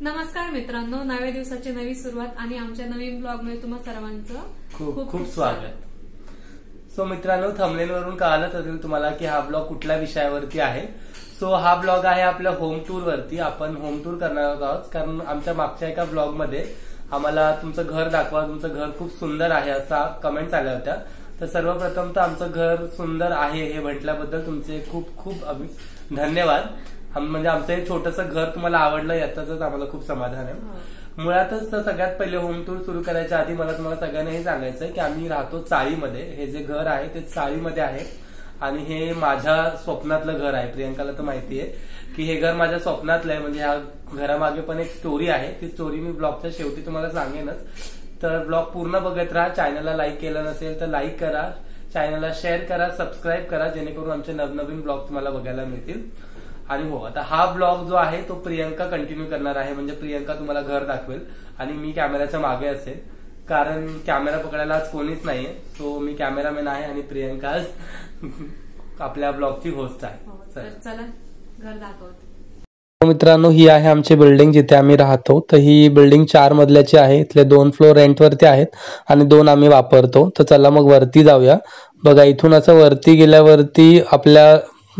नमस्कार मित्रांनो, नव्या दिवसाची नवी सुरुवात आणि आमच्या नवीन ब्लॉग मध्ये तुम्हा सर्वांचं खूप खूप स्वागत. सो मित्रांनो, थंबनेल वरून कळालंच असेल तुम्हाला की हा ब्लॉग कुठल्या विषयावरती आहे. सो हा ब्लॉग आहे आपल्या होम टूर वरती. आपण होम टूर करणार आहोत कारण आमच्या मागच्या एका ब्लॉग मध्ये आम्हाला तुमचं घर दाखवा, तुमचं घर खूप सुंदर आहे असा कमेंट्स आल्या होत्या. तर सर्वप्रथम तर आमचं घर सुंदर आहे हे म्हटल्याबद्दल तुमचे खूप खूप धन्यवाद. म्हणजे आमचं हे छोटंसं घर तुम्हाला आवडलं याचाच आम्हाला खूप समाधान आहे. मुळातच तर सगळ्यात पहिले होम टूर सुरू करायच्या आधी मला तुम्हाला सगळ्यांना हे सांगायचंय की आम्ही राहतो चाळीमध्ये. हे जे घर आहे ते चाळीमध्ये आहे आणि हे माझ्या स्वप्नातलं घर आहे. प्रियंकाला तर माहिती आहे की हे घर माझ्या स्वप्नातलं आहे. म्हणजे ह्या घरामागे पण एक स्टोरी आहे. ती स्टोरी मी ब्लॉगच्या शेवटी तुम्हाला सांगेनच. तर ब्लॉग पूर्ण बघत राहा. चॅनलला लाईक केलं नसेल तर लाईक करा, चॅनलला शेअर करा, सबस्क्राईब करा, जेणेकरून आमचे नवनवीन ब्लॉग तुम्हाला बघायला मिळतील. आणि हो, आता हा ब्लॉग जो आहे तो प्रियंका कंटिन्यू करणार आहे. म्हणजे प्रियंका तुम्हाला घर दाखवेल आणि मी कॅमेऱ्याच्या मागे असेल कारण कॅमेरा पकडायला आज कोणीच नाहीये. सो मी कॅमेरामॅन आहे आणि प्रियंका आज आपल्या ब्लॉगची होस्ट आहे. चला घर दाखवते. मित्रांनो, ही आहे आमची बिल्डिंग जिथे आम्ही राहतो. तर ही बिल्डिंग 4 मजल्याची आहे. इथले 2 फ्लोर रेंटवरती आहेत आणि 2 आम्ही वापरतो. तर चला मग वरती जाऊया. बघा, इथून असं वरती गेल्यावरती आपल्या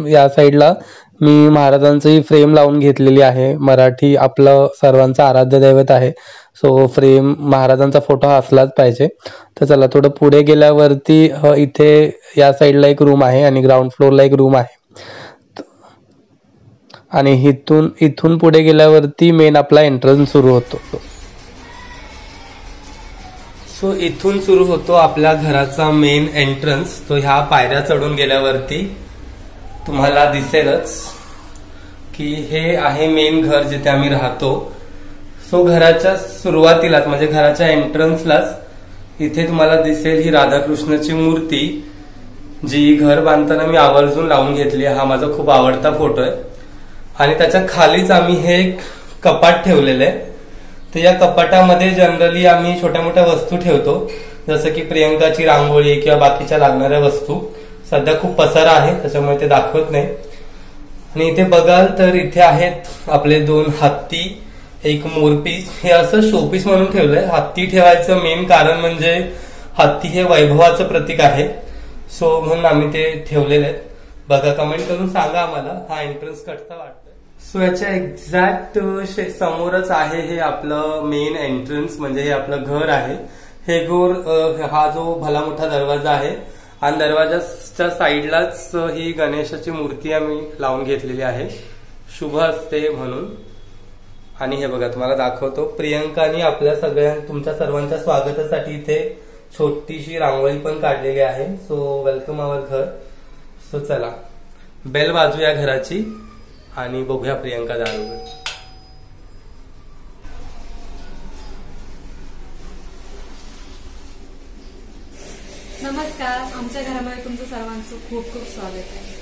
या साईडला मी महाराजांची फ्रेम लावून घेतलेली आहे. मराठी आपलं सर्वांचं आराध्य दैवत आहे. सो फ्रेम महाराजांचा फोटो हा असलाच पाहिजे. तर चला थोडं पुढे गेल्यावरती इथे या साईडला एक रूम आहे आणि ग्राउंड फ्लोअरला एक रूम आहे. आणि इथून पुढे गेल्यावरती मेन आपला एंट्रन्स सुरू होतो. सो इथून सुरू होतो आपल्या घराचा मेन एंट्रन्स. तो ह्या पायऱ्या चढून गेल्यावरती तुम्हाला दिसेलच की हे आहे मेन घर जिथे आम्ही राहतो. सो घराच्या सुरुवातीलाच म्हणजे घराच्या एंट्रन्सलाच इथे तुम्हाला दिसेल ही राधाकृष्णाची मूर्ती, जी घर बांधताना मी आवर्जून लावून घेतली. हा माझा खूप आवडता फोटो आहे. आणि त्याच्या खालीच आम्ही हे एक कपाट ठेवलेलं आहे. तर या कपाटामध्ये जनरली आम्ही छोट्या मोठ्या वस्तू ठेवतो, जसं की प्रियंकाची रांगोळी किंवा बाकीच्या लागणाऱ्या वस्तू. सध्या खूप पसारा आहे त्याच्यामुळे ते दाखवत नाही. आणि इथे बघाल तर इथे आहेत आपले 2 हत्ती, एक मोरपीस. हे असं शोपीस म्हणून ठेवलंय. हत्ती ठेवायचं मेन कारण म्हणजे हत्ती हे वैभवाचं प्रतीक आहे. सो म्हणून आम्ही ते ठेवलेले आहेत. बघा, कमेंट करून सांगा आम्हाला हा एंट्रन्स कटचा वाटतोय. सो याच्या एक्झॅक्ट समोरच आहे हे आपलं मेन एंट्रन्स, म्हणजे हे आपलं घर आहे. हे घर, हा जो भला मोठा दरवाजा आहे आणि दरवाजाच्या साईडलाच ही गणेशाची मूर्ती आम्ही लावून घेतलेली आहे, शुभ असते म्हणून. आणि हे बघा, तुम्हाला दाखवतो, प्रियंकानी आपल्या तुमच्या सर्वांच्या स्वागतासाठी इथे छोटीशी रांगोळी पण काढलेली आहे. सो वेलकम आवर घर. सो चला बेल वाजूया घराची आणि बघूया प्रियंका दारू. नमस्कार, आमच्या घरामध्ये तुमचं सर्वांचं खूप खूप स्वागत आहे.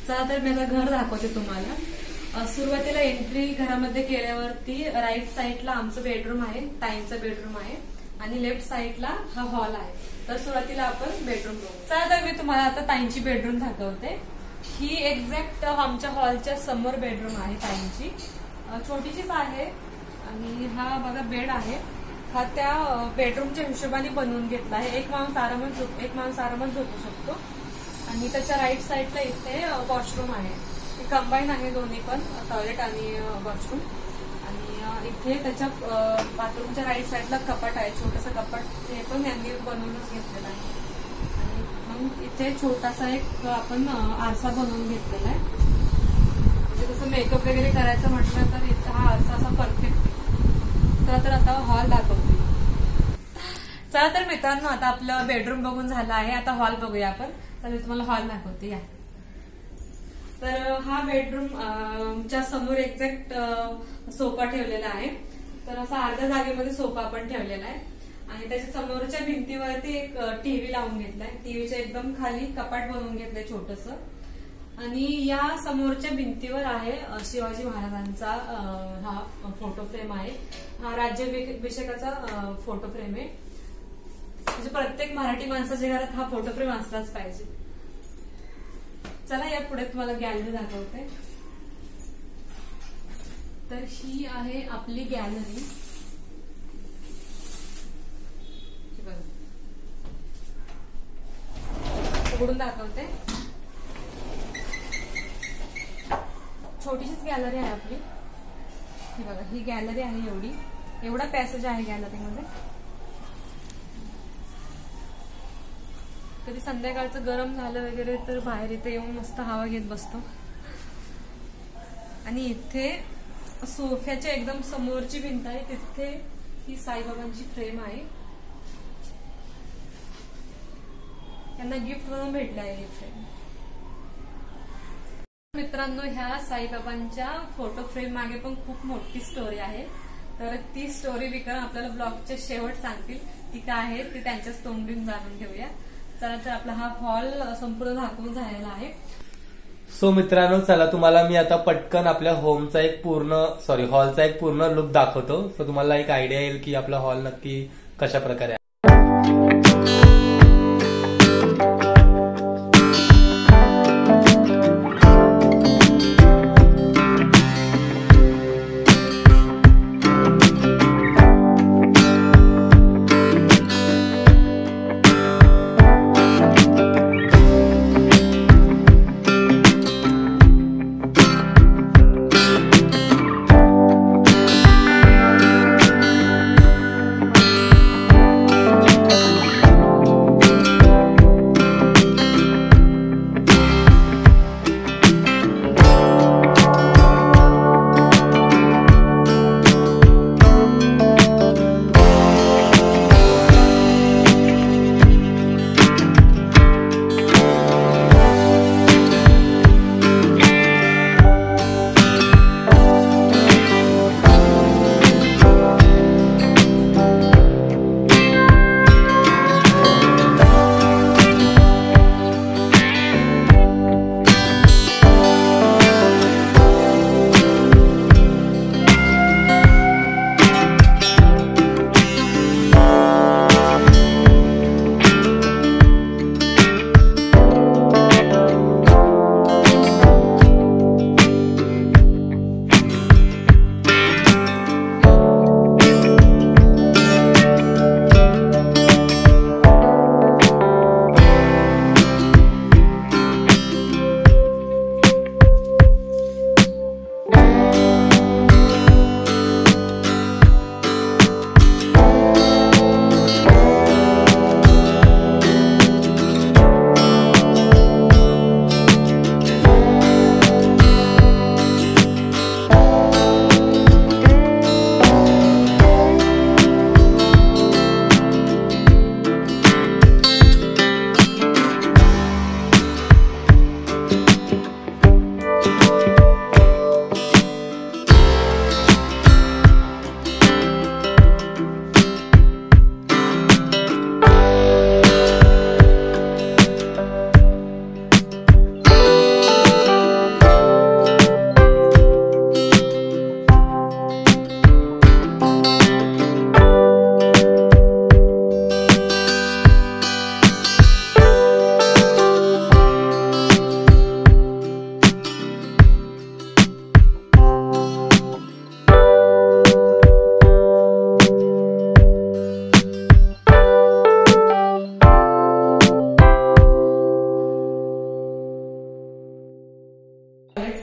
चला तर मी आता घर दाखवते तुम्हाला. सुरुवातीला एंट्री घरामध्ये केल्यावरती राईट साईडला आमचं बेडरूम आहे, ताईंचं बेडरूम आहे आणि लेफ्ट साईडला हा हॉल आहे. तर सुरुवातीला आपण बेडरूम बघू. चला तर मी तुम्हाला आता ताईंची बेडरूम दाखवते. ही एक्झॅक्ट आमच्या हॉलच्या समोर बेडरूम आहे ताईंची. छोटीशीच आहे आणि हा बघा बेड आहे. हा त्या बेडरूमच्या हिशोबाने बनवून घेतला आहे. एक माणूस आरामात झोपू शकतो. आणि त्याच्या राईट साईडला इथे वॉशरूम आहे. कंबाईन आहे दोन्ही पण, टॉयलेट आणि वॉशरूम. आणि इथे त्याच्या बाथरूमच्या राईट साईडला कपाट आहे, छोटंसं कपाट. ते पण यांनी बनवूनच घेतलेलं आहे. आणि मग इथे छोटासा एक आपण आरसा बनवून घेतलेला आहे. म्हणजे कसं मेकअप वगैरे करायचं म्हटलं तर इथे हा आरसा असा परफेक्ट. तर आता हॉल दाखवते. चला तर मित्रांनो, आता आपलं बेडरूम बघून झालं आहे. आता हॉल बघूया आपण. तर मी तुम्हाला हॉल दाखवते या. तर हा बेडरूमच्या समोर एक्झॅक्ट सोफा ठेवलेला आहे. तर असा अर्ध्या जागेमध्ये सोफा आपण ठेवलेला आहे. आणि त्याच्या समोरच्या भिंतीवरती एक टीव्ही लावून घेतलाय. टीव्हीच्या एकदम खाली कपाट बनवून घेतलंय छोटंसं. आणि या समोरच्या भिंतीवर आहे शिवाजी महाराजांचा हा फोटो फ्रेम आहे. हा राज्याभिषेकाचा फोटो फ्रेम आहे. म्हणजे प्रत्येक मराठी माणसाच्या घरात हा फोटो फ्रेम असलाच पाहिजे. चला या पुढे तुम्हाला गॅलरी दाखवते. तर ही आहे आपली गॅलरी. उघडून दाखवते. छोटीशीच गॅलरी आहे आपली. ही बघा, ही गॅलरी आहे. एवढा पॅसेज आहे गॅलरीमध्ये. कधी संध्याकाळचं गरम झालं वगैरे तर बाहेर इथे येऊन मस्त हवा घेत बसतो. आणि इथे सोफ्याच्या एकदम समोरची भिंत आहे, तिथे ही साईबाबांची फ्रेम आहे. त्यांना गिफ्ट म्हणून भेटले आहे ही फ्रेम. मित्रांनो, ह्या साईबाबांच्या फोटो फ्रेम मागे पण खूप मोठी स्टोरी आहे. तर ती स्टोरी विक्रम आपल्याला ब्लॉगचे शेवट सांगतील. ती काय आहे ती त्यांच्याच तोंडून जाणून घेऊया. चला, तर आपला हा हॉल संपूर्ण झाकून झालेला आहे. सो मित्रांनो, चला तुम्हाला मी आता पटकन आपल्या हॉलचा एक पूर्ण लुक दाखवतो. सो तुम्हाला एक आयडिया येईल की आपला हॉल नक्की कशा प्रकारे आहे.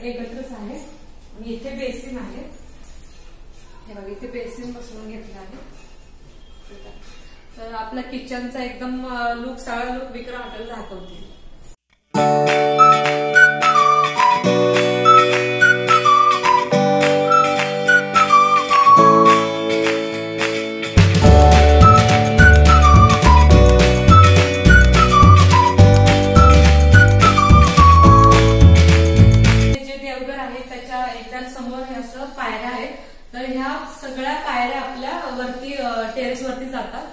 एकत्रच आहे. आणि इथे बेसिन आहे. हे बघा, इथे बेसिन बसवून घेतलं आहे. तर आपल्या किचनचा एकदम लुक, सगळा लुक विक्रम आपल्याला दाखवतील. पायऱ्या आहेत. तर ह्या सगळ्या पायऱ्या आपल्या वरती टेरेस वरती जातात.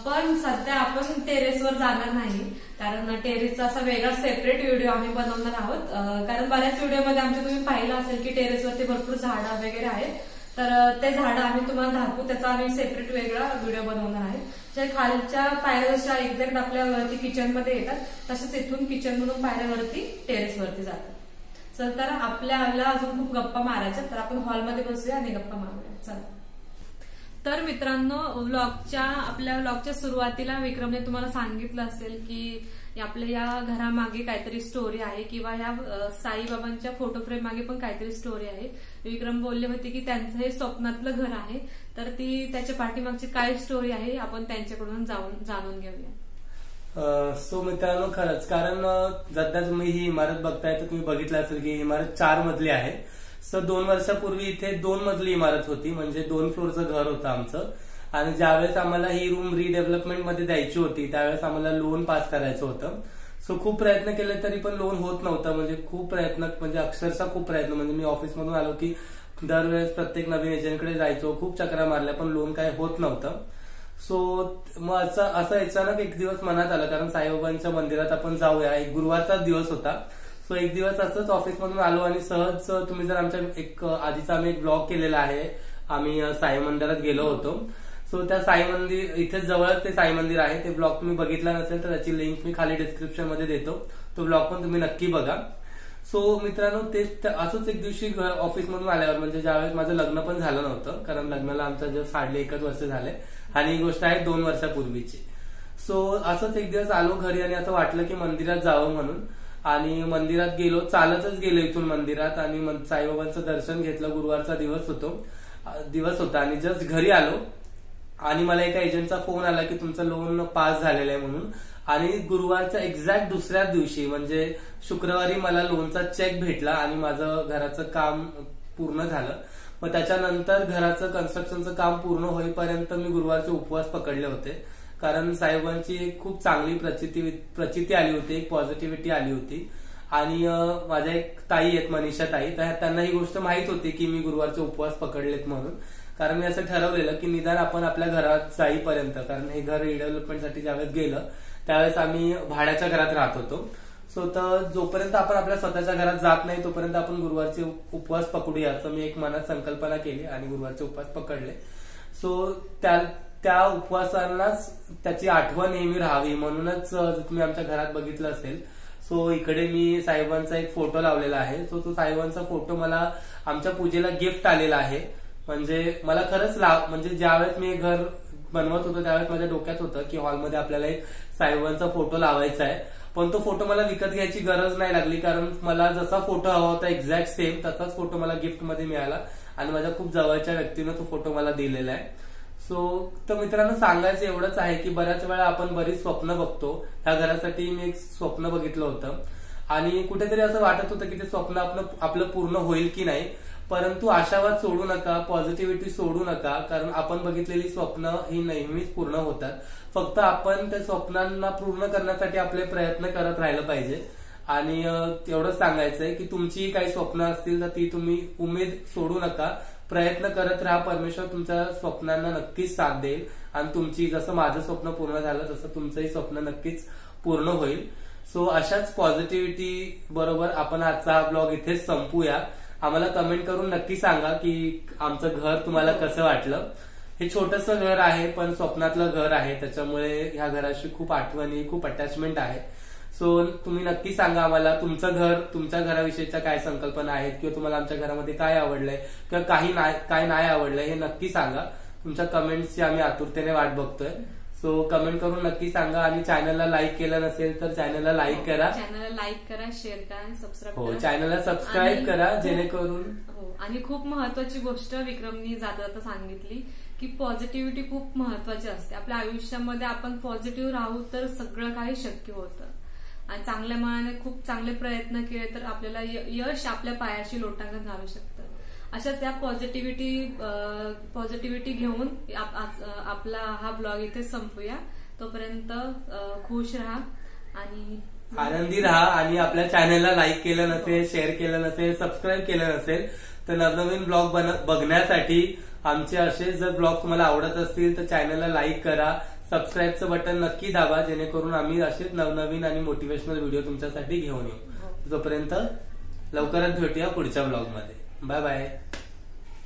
पण सध्या आपण टेरेसवर जाणार नाही, कारण टेरेसचा असा वेगळा सेपरेट व्हिडिओ आम्ही बनवणार आहोत. कारण बऱ्याच व्हिडिओमध्ये आमच्या तुम्ही पाहिलं असेल की टेरेसवरती भरपूर झाडं वगैरे आहेत. तर ते झाडं आम्ही तुम्हाला दाखवू, त्याचा आम्ही सेपरेट वेगळा व्हिडिओ बनवणार आहे. ज्या खालच्या पायऱ्या जशा एक्झॅक्ट आपल्या वरती किचनमध्ये येतात, तसंच इथून किचन मधून पायऱ्यावरती टेरेसवरती जातात. चल तर आपल्याला अजून खूप गप्पा मारायच्या, तर आपण हॉलमध्ये बसूया आणि गप्पा मारूया. चला. तर मित्रांनो, आपल्या व्लॉगच्या सुरुवातीला विक्रमने तुम्हाला सांगितलं असेल की आपल्या या घरामागे काहीतरी स्टोरी आहे किंवा ह्या साईबाबांच्या फोटो फ्रेम मागे पण काहीतरी स्टोरी आहे. विक्रम बोलले होते की त्यांचं हे स्वप्नातलं घर आहे, तर ती त्याच्या पाठीमागची काय स्टोरी आहे आपण त्यांच्याकडून जाणून घेऊया. सो मित्रांनो, खरंच कारण सध्या तुम्ही ही इमारत बघताय तर तुम्ही बघितलं असेल की ही इमारत 4 मजली आहे. सो 2 वर्षापूर्वी इथे 2 मजली इमारत होती, म्हणजे 2 फ्लोअरचं घर होतं आमचं. आणि ज्यावेळेस आम्हाला ही रूम रिडेव्हलपमेंट मध्ये द्यायची होती त्यावेळेस आम्हाला लोन पास करायचं होतं. सो खूप प्रयत्न केले तरी पण लोन होत नव्हतं, म्हणजे खूप प्रयत्न, म्हणजे अक्षरशः खूप प्रयत्न. म्हणजे मी ऑफिसमधून आलो की दरवेळेस प्रत्येक नवीन एजंटकडे जायचो, खूप चक्रा मारल्या, पण लोन काय होत नव्हतं. सो मग असं अचानक एक दिवस मनात आलं, कारण साईबाबांच्या मंदिरात आपण जाऊया. एक गुरुवारचा दिवस होता. सो एक दिवस असंच ऑफिसमधून आलो आणि सहज, तुम्ही जर आमच्या आधीचा आम्ही एक ब्लॉग केलेला आहे, आम्ही साई मंदिरात गेलो होतो. सो त्या साई मंदिर इथे जवळच ते साई मंदिर आहे. ते ब्लॉग तुम्ही बघितला नसेल तर त्याची लिंक मी खाली डिस्क्रिप्शन मध्ये देतो, तो ब्लॉग पण तुम्ही नक्की बघा. सो मित्रांनो, ते असंच एक दिवशी ऑफिसमधून आल्यावर, म्हणजे ज्यावेळेस माझं लग्न पण झालं नव्हतं, कारण लग्नाला आमचं जस्ट हार्डली 1 वर्ष झाले आणि ही गोष्ट आहे 2 वर्षापूर्वीची. सो असंच एक दिवस आलो घरी आणि असं वाटलं की मंदिरात जावं म्हणून, आणि मंदिरात गेलो, चालतच गेलो इथून मंदिरात आणि साईबाबांचं दर्शन घेतलं. गुरुवारचा दिवस होता आणि जस्ट घरी आलो आणि मला एका एजंटचा फोन आला की तुमचं लोन पास झालेलं आहे म्हणून. आणि गुरुवारच्या एक्झॅक्ट दुसऱ्या दिवशी, म्हणजे शुक्रवारी, मला लोनचा चेक भेटला आणि माझं घराचं काम पूर्ण झालं. मग त्याच्यानंतर घराचं कन्स्ट्रक्शनचं काम पूर्ण होईपर्यंत मी गुरुवारचे उपवास पकडले होते, कारण साहेबांची एक खूप चांगली प्रचिती आली होती, एक पॉझिटिव्हिटी आली होती. आणि माझ्या एक ताई आहेत, मनीषा ताई, तर त्यांना ही गोष्ट माहित होती की मी गुरुवारचे उपवास पकडलेत म्हणून. कारण मी असं ठरवलेलं की निदान आपण आपल्या घरात जाईपर्यंत, कारण हे घर रिडेव्हलपमेंटसाठी ज्यावेळेस गेलं त्यावेळेस आम्ही भाड्याच्या घरात राहत होतो. सो तर जोपर्यंत आपण आपल्या स्वतःच्या घरात जात नाही तोपर्यंत आपण गुरुवारचे उपवास पकडूया, असं मी एक मनात संकल्पना केली आणि गुरुवारचे उपवास पकडले. सो त्या उपवासांनाच त्याची आठवण नेहमी राहावी म्हणूनच तुम्ही आमच्या घरात बघितलं असेल. सो इकडे मी साईबांचा एक फोटो लावलेला आहे. सो तो साईबांचा फोटो मला आमच्या पूजेला गिफ्ट आलेला आहे. म्हणजे मला खरंच म्हणजे ज्यावेळेस मी घर बनवत होतो त्यावेळेस माझ्या डोक्यात होतं की हॉलमध्ये आपल्याला एक साईबांचा फोटो लावायचा आहे, पण तो फोटो मला विकत घ्यायची गरज नाही लागली, कारण मला जसा फोटो हवा होता एक्झॅक्ट सेम तसाच फोटो मला गिफ्टमध्ये मिळाला आणि माझ्या खूप जवळच्या व्यक्तीनं तो फोटो मला दिलेला आहे. सो तर मित्रांनो, सांगायचं एवढंच आहे की बऱ्याच वेळा आपण बरीच स्वप्न बघतो. ह्या घरासाठी मी एक स्वप्न बघितलं होतं आणि कुठेतरी असं वाटत होतं की ते स्वप्न आपलं पूर्ण होईल की नाही, परंतु आशावाद सोडू नका, पॉझिटिव्हिटी सोडू नका, कारण आपण बघितलेली स्वप्न ही नेहमीच पूर्ण होतात. फक्त आपण त्या स्वप्नांना पूर्ण करण्यासाठी आपले प्रयत्न करत राहिलं पाहिजे. आणि एवढंच सांगायचंय की तुमची काही स्वप्न असतील तर ती तुम्ही उमेद सोडू नका, प्रयत्न करत राहा. परमेश्वर तुमच्या स्वप्नांना नक्कीच साथ देईल आणि तुमची, जसं माझं स्वप्न पूर्ण झालं तसं तुमचंही स्वप्न नक्कीच पूर्ण होईल. सो अशाच पॉझिटिव्हिटी बरोबर आपण आजचा हा ब्लॉग इथेच संपूया. आम्हाला कमेंट करून नक्की सांगा की आमचं घर तुम्हाला कसं वाटलं. हे छोटंसं घर आहे पण स्वप्नातलं घर आहे, त्याच्यामुळे ह्या घराशी खूप आठवणी, खूप अटॅचमेंट आहे. सो तुम्ही नक्की सांगा आम्हाला तुमचं घर, तुमच्या घराविषयीच्या काय संकल्पना आहेत किंवा तुम्हाला आमच्या घरामध्ये काय आवडलंय किंवा काय नाही आवडलंय हे नक्की सांगा. तुमच्या कमेंट्सची आम्ही आतुरतेने वाट बघतोय. सो कमेंट करून नक्की सांगा आणि चॅनलला लाईक केलं नसेल तर चॅनलला लाईक करा, शेअर करा आणि सबस्क्राईब करा. चॅनलला सबस्क्राईब करा जेणेकरून. आणि खूप महत्वाची गोष्ट विक्रमनी जाता जाता सांगितली की पॉझिटिव्हिटी खूप महत्वाची असते. आपल्या आयुष्यामध्ये आपण पॉझिटिव्ह राहू तर सगळं काही शक्य होतं आणि चांगल्या मनाने खूप चांगले प्रयत्न केले तर आपल्याला यश आपल्या पायाशी लोटांगण घालू शकतं. अशाच त्या पॉझिटिव्हिटी घेऊन आपला हा ब्लॉग इथे संपूया. तोपर्यंत खुश राहा आणि आनंदी राहा. आणि आपल्या चॅनलला लाईक केलं नसेल, शेअर केलं नसेल, सबस्क्राईब केलं नसेल तर नवनवीन ब्लॉग बघण्यासाठी आमचे असे जर ब्लॉग तुम्हाला आवडत असतील तर चॅनलला लाईक करा, सबस्क्राईबचं बटन नक्की दाबा, जेणेकरून आम्ही असेच नवनवीन आणि मोटिवेशनल व्हिडिओ तुमच्यासाठी घेऊन येऊ. तोपर्यंत लवकरच भेटूया पुढच्या ब्लॉगमध्ये. Bye bye.